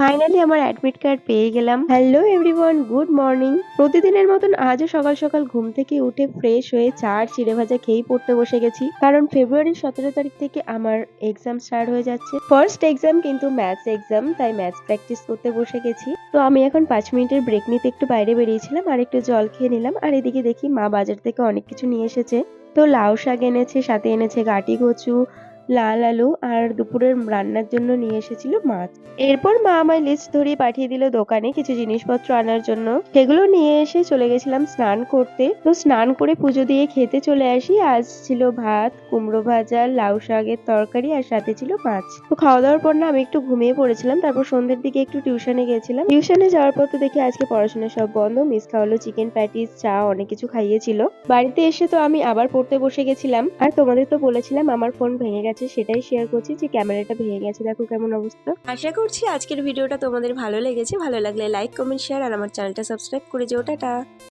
Finally আমার admit card পেয়ে গেলাম। Hello everyone, good morning. প্রতিদিনের মতন আজও সকাল সকাল ঘুম থেকে উঠে ফ্রেশ হয়ে চা আর চিড়ে ভাজা খেয়েই পড়তে বসে গেছি, কারণ ফেব্রুয়ারির 17 তারিখ থেকে আমার এক্সাম স্টার্ট হয়ে যাচ্ছে। ফার্স্ট এক্সাম কিন্তু ম্যাথস এক্সাম, তাই ম্যাথস প্র্যাকটিস করতে বসে গেছি। তো আমি এখন 5 মিনিটের ব্রেক নিতে একটু বাইরে বেরিয়েছিলাম, আর একটু জল খেয়ে নিলাম। আর এদিকে দেখি মা বাজার থেকে অনেক কিছু নিয়ে এসেছে। তো লাউ শাক এনেছে, সাথে এনেছে গাটি কচু, লাল আলু, আর দুপুরের রান্নার জন্য নিয়ে এসেছিল মাছ। এরপর মা আমায় লিস্ট ধরিয়ে পাঠিয়ে দিল দোকানে কিছু জিনিসপত্র আনার জন্য। সেগুলো নিয়ে এসে চলে গেছিলাম স্নান করতে। তো স্নান করে পুজো দিয়ে খেতে চলে আসি। আজ ছিল ভাত, কুমড়ো ভাজা, লাউ শাকের তরকারি, আর সাথে ছিল মাছ। তো খাওয়া দাওয়ার পর না আমি একটু ঘুমিয়ে পড়েছিলাম। তারপর সন্ধ্যের দিকে একটু টিউশনে গেছিলাম। টিউশনে যাওয়ার পর তো দেখি আজকে পড়াশোনা সব বন্ধ। মিস খাওয়ালো চিকেন প্যাটিস, চা, অনেক কিছু খাইয়েছিল। বাড়িতে এসে তো আমি আবার পড়তে বসে গেছিলাম। আর তোমাদের তো বলেছিলাম আমার ফোন ভেঙে গেছে, সেটাই শেয়ার করছি যে ক্যামেরাটা ভেঙে গেছে, দেখো কেমন অবস্থা। আশা করছি আজকের ভিডিওটা তোমাদের ভালো লেগেছে। ভালো লাগলে লাইক, কমেন্ট, শেয়ার আর আমার চ্যানেলটা সাবস্ক্রাইব করে যেও। টাটা।